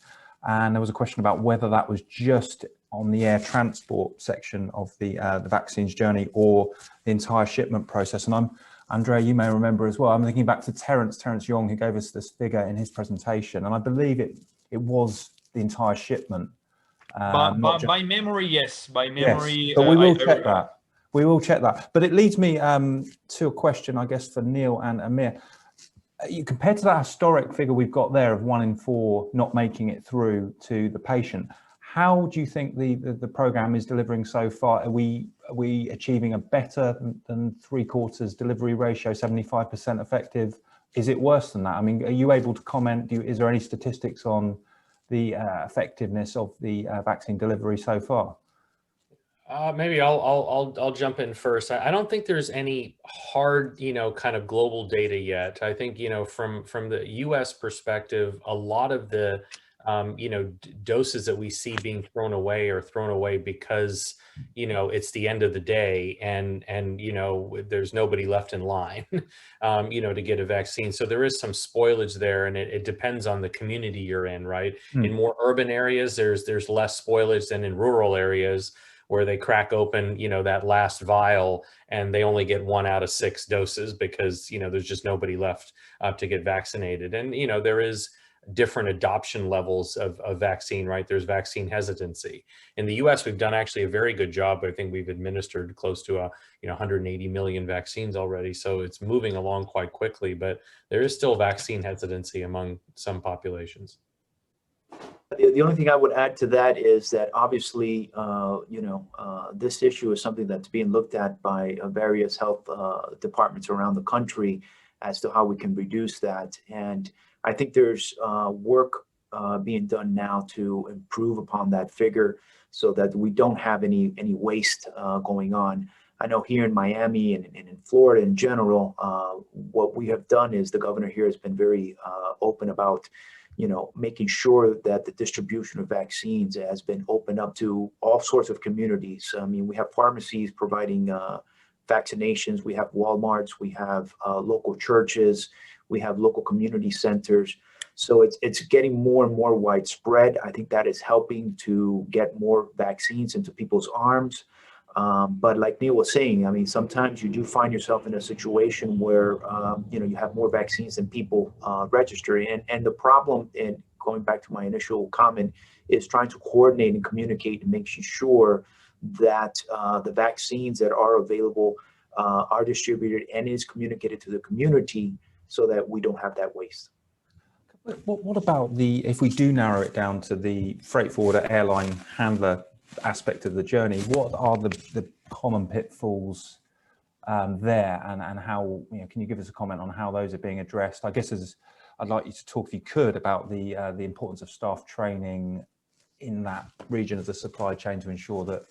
And there was a question about whether that was just on the air transport section of the vaccines journey or the entire shipment process. And Andrea, you may remember as well, I'm thinking back to Terence Young, who gave us this figure in his presentation, and I believe it was the entire shipment. By memory, yes. By memory. Yes, but we will check that. We will check that. But it leads me to a question, I guess, for Neel and Emir. Compared to that historic figure we've got there of 1 in 4 not making it through to the patient, how do you think the program is delivering so far? Are we achieving a better than 3/4 delivery ratio, 75% effective? Is it worse than that? I mean, are you able to comment? Is there any statistics on the effectiveness of the vaccine delivery so far? Maybe I'll jump in first. I don't think there's any hard, kind of global data yet. I think, from the US perspective, a lot of the doses that we see being thrown away are thrown away because, it's the end of the day and there's nobody left in line, to get a vaccine. So there is some spoilage there, and it depends on the community you're in, right? In more urban areas, there's less spoilage than in rural areas, where they crack open, that last vial and they only get 1 out of 6 doses because, there's just nobody left to get vaccinated. And, there is different adoption levels of vaccine, right? There's vaccine hesitancy. In the US, we've done actually a very good job. I think we've administered close to 180 million vaccines already. So it's moving along quite quickly, but there is still vaccine hesitancy among some populations. The only thing I would add to that is that obviously, this issue is something that's being looked at by various health departments around the country as to how we can reduce that. And I think there's work being done now to improve upon that figure so that we don't have any waste going on. I know here in Miami and in Florida in general, what we have done is the governor here has been very open about making sure that the distribution of vaccines has been opened up to all sorts of communities. I mean, we have pharmacies providing vaccinations, we have Walmarts, we have local churches, we have local community centers. So it's getting more and more widespread. I think that is helping to get more vaccines into people's arms. But like Neel was saying, I mean, sometimes you do find yourself in a situation where, you have more vaccines than people register. And the problem, in going back to my initial comment, is trying to coordinate and communicate and making sure that the vaccines that are available are distributed and is communicated to the community so that we don't have that waste. What about if we do narrow it down to the freight forwarder airline handler aspect of the journey, what are the common pitfalls there, and how, can you give us a comment on how those are being addressed? I guess I'd like you to talk, if you could, about the importance of staff training in that region of the supply chain to ensure that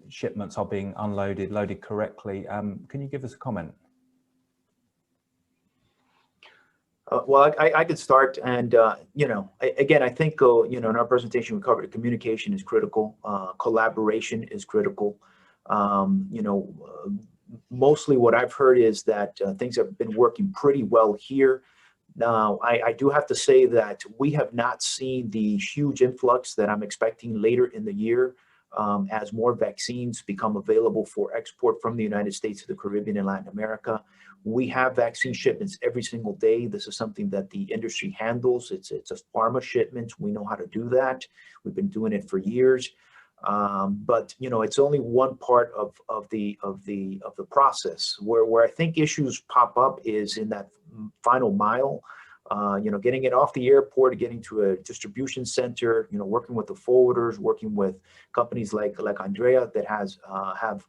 shipments are being loaded correctly. Can you give us a comment? Well, I could start, and again, I think in our presentation we covered communication is critical, collaboration is critical. Mostly what I've heard is that things have been working pretty well here. Now, I do have to say that we have not seen the huge influx that I'm expecting later in the year as more vaccines become available for export from the United States to the Caribbean and Latin America. We have vaccine shipments every single day. This is something that the industry handles. It's a pharma shipment. We know how to do that. We've been doing it for years. But it's only one part of the process. Where I think issues pop up is in that final mile. Getting it off the airport, getting to a distribution center, working with the forwarders, working with companies like Andrea that have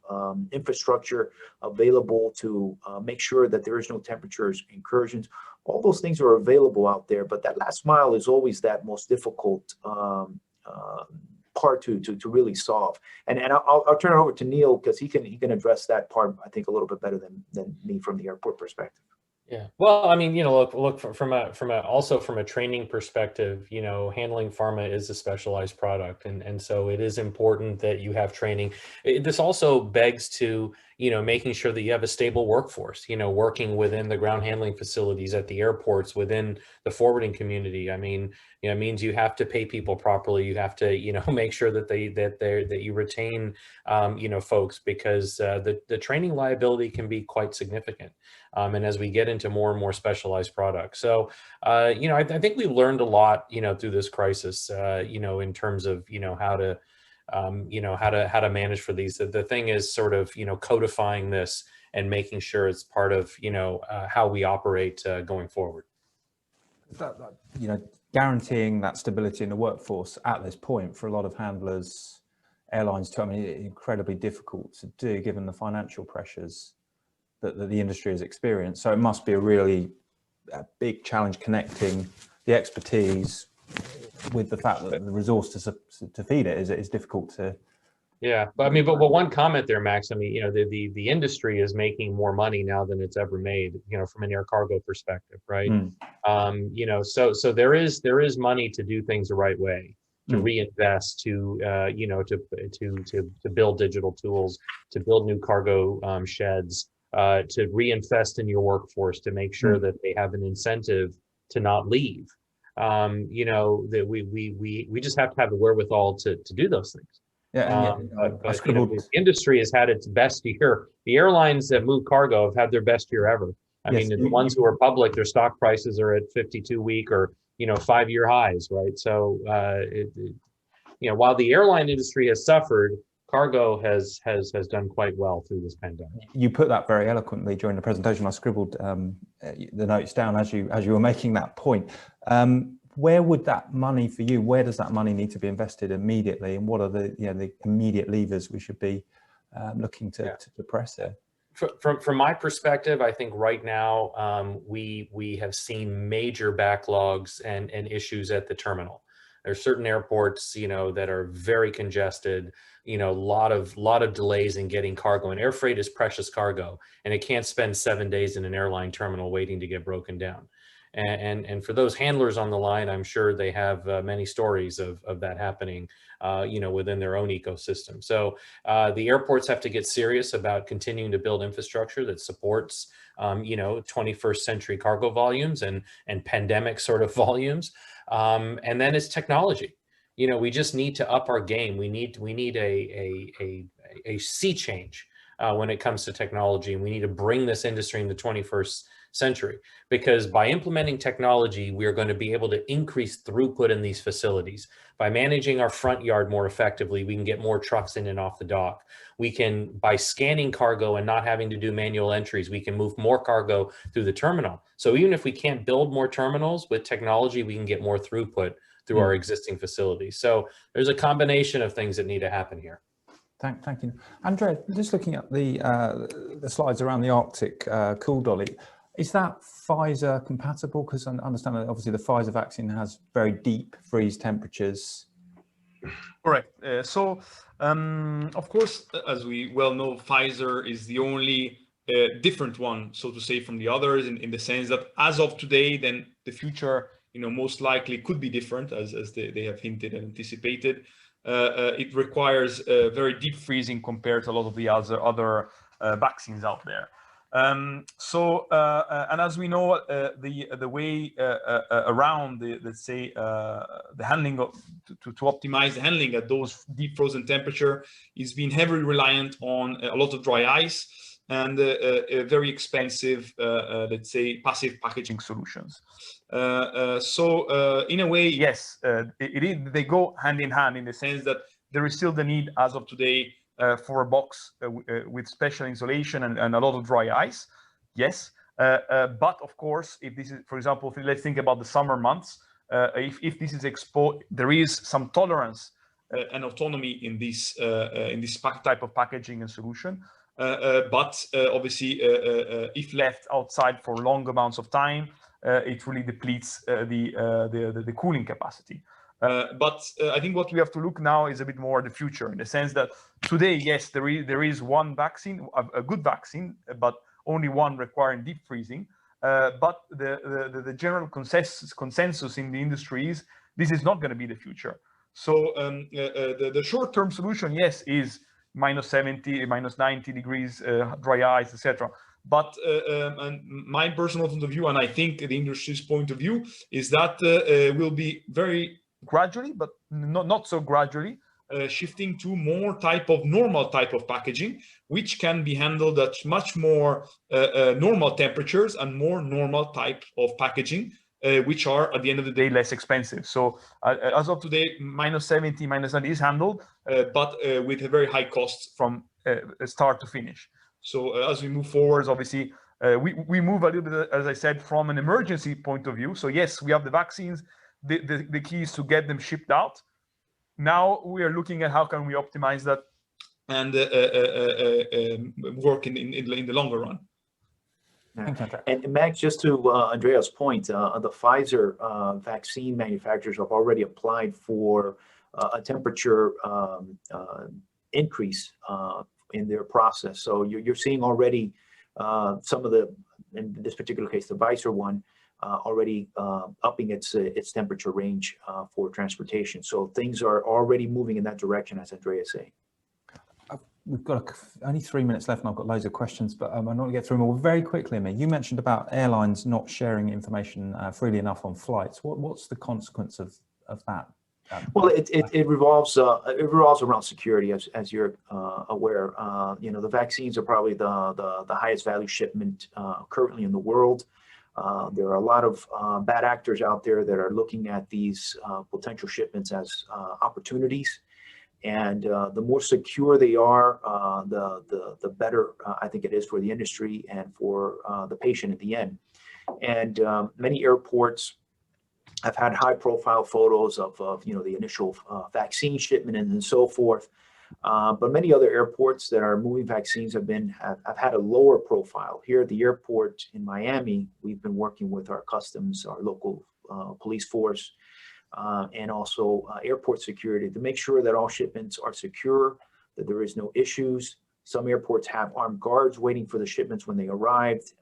infrastructure available to make sure that there is no temperatures incursions. All those things are available out there, but that last mile is always that most difficult part to really solve. And I'll turn it over to Neel, because he can address that part, I think, a little bit better than me from the airport perspective. Yeah. Well, I mean, look from a training perspective, handling pharma is a specialized product. And so it is important that you have training. This also begs to, making sure that you have a stable workforce, working within the ground handling facilities at the airports, within the forwarding community. I mean, it means you have to pay people properly. You have to, make sure that you retain, folks, because the training liability can be quite significant. And as we get into more and more specialized products. So, I think we learned a lot, through this crisis, in terms of, how to manage for these. The thing is sort of, codifying this and making sure it's part of, how we operate going forward. Guaranteeing that stability in the workforce at this point for a lot of handlers, airlines too, incredibly difficult to do given the financial pressures that the industry has experienced. So it must be a big challenge connecting the expertise with the fact that the resource to feed it is difficult to. Yeah, but one comment there, Max. The industry is making more money now than it's ever made, from an air cargo perspective, right? So there is money to do things the right way, to reinvest, to build digital tools, to build new cargo sheds, to reinvest in your workforce, to make sure that they have an incentive to not leave. That we just have to have the wherewithal to do those things. Yeah, the industry has had its best year. The airlines that move cargo have had their best year ever. I mean, the ones who are public, their stock prices are at 52-week or 5-year highs, right? So, while the airline industry has suffered, cargo has done quite well through this pandemic. You put that very eloquently during the presentation. I scribbled the notes down as you were making that point. Where would that money for you? Where does that money need to be invested immediately, and what are the immediate levers we should be looking to press there? From my perspective, I think right now we have seen major backlogs and issues at the terminal. There's certain airports, that are very congested, a lot of delays in getting cargo, and air freight is precious cargo, and it can't spend 7 days in an airline terminal waiting to get broken down. And for those handlers on the line, I'm sure they have many stories of that happening, within their own ecosystem. So the airports have to get serious about continuing to build infrastructure that supports, 21st century cargo volumes and pandemic sort of volumes. And then it's technology. We just need to up our game. We need a sea change when it comes to technology, and we need to bring this industry in the 21st century, because by implementing technology, we are going to be able to increase throughput in these facilities. By managing our front yard more effectively, we can get more trucks in and off the dock. We can, by scanning cargo and not having to do manual entries, we can move more cargo through the terminal. So even if we can't build more terminals, with technology, we can get more throughput through our existing facilities. So there's a combination of things that need to happen here. Thank you. Andrea, just looking at the slides around the Arctic cool dolly, is that Pfizer compatible? Because I understand that obviously the Pfizer vaccine has very deep freeze temperatures. Correct. Of course, as we well know, Pfizer is the only different one, so to say, from the others in the sense that as of today, then the future, most likely could be different, as they have hinted and anticipated. It requires very deep freezing compared to a lot of the other vaccines out there. And as we know, the way around let's say the handling of to optimize the handling at those deep frozen temperature is being heavily reliant on a lot of dry ice and a very expensive let's say passive packaging solutions. In a way, yes, they go hand in hand in the sense that there is still the need as of today for a box with special insulation and a lot of dry ice, yes. But of course, if this is, for example, let's think about the summer months, if this is exposed, there is some tolerance and autonomy in this type of packaging and solution. But obviously, if left outside for long amounts of time, it really depletes the cooling capacity. But I think what we have to look now is a bit more at the future, in the sense that today, yes, there is one vaccine, a good vaccine, but only one requiring deep freezing. But the general consensus in the industry is this is not going to be the future. So the short-term solution, yes, is -70, -90 degrees, dry ice, etc. But and my personal point of view, and I think the industry's point of view, is that will be very gradually, but not so gradually, shifting to more normal type of packaging, which can be handled at much more normal temperatures and more normal type of packaging, which are at the end of the day less expensive. So as of today, -70, -90 is handled, but with a very high cost from start to finish. So as we move forwards, obviously, we move a little bit, as I said, from an emergency point of view. So yes, we have the vaccines. The key is to get them shipped out. Now we are looking at how can we optimize that and work in the longer run. And Max, just to Andrea's point, the Pfizer vaccine manufacturers have already applied for a temperature increase in their process. So you're seeing already some of the, in this particular case, the Pfizer one, already upping its temperature range for transportation. So things are already moving in that direction, as Andrea is saying. We've got only 3 minutes left and I've got loads of questions, but I'm not going to get through them all. Very quickly, Emir, you mentioned about airlines not sharing information freely enough on flights. What's the consequence of that? Well, it revolves around security, as you're aware. The vaccines are probably the highest value shipment currently in the world. There are a lot of bad actors out there that are looking at these potential shipments as opportunities. And the more secure they are, the better I think it is for the industry and for the patient at the end. And many airports have had high-profile photos of the initial vaccine shipment and so forth. But many other airports that are moving vaccines have had a lower profile. Here at the airport in Miami, we've been working with our customs, our local police force, and also airport security to make sure that all shipments are secure, that there is no issues. Some airports have armed guards waiting for the shipments when they arrived,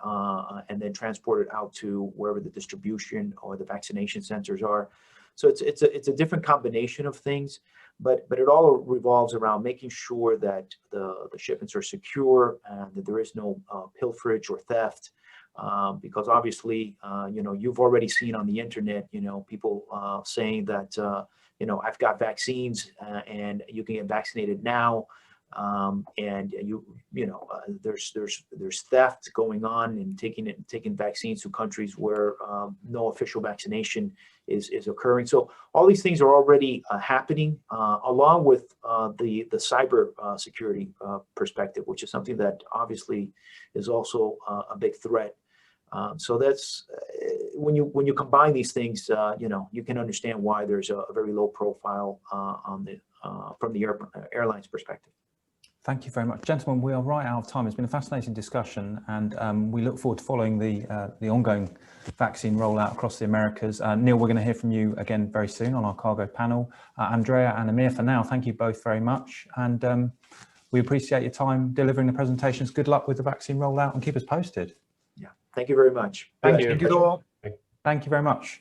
and then transported out to wherever the distribution or the vaccination centers are. So it's a different combination of things, but it all revolves around making sure that the shipments are secure and that there is no pilferage or theft. Because obviously, you've already seen on the internet, people saying that, I've got vaccines and you can get vaccinated now. And there's theft going on and taking vaccines to countries where no official vaccination is occurring. So all these things are already happening, along with the cyber security perspective, which is something that obviously is also a big threat. So that's when you combine these things, you can understand why there's a very low profile from the airline's perspective. Thank you very much. Gentlemen, we are right out of time. It's been a fascinating discussion, and we look forward to following the ongoing vaccine rollout across the Americas. Neel, we're going to hear from you again very soon on our cargo panel. Andrea and Emir, for now, thank you both very much. And we appreciate your time delivering the presentations. Good luck with the vaccine rollout and keep us posted. Yeah, thank you very much. Thank you. Thank you all. Thank you very much.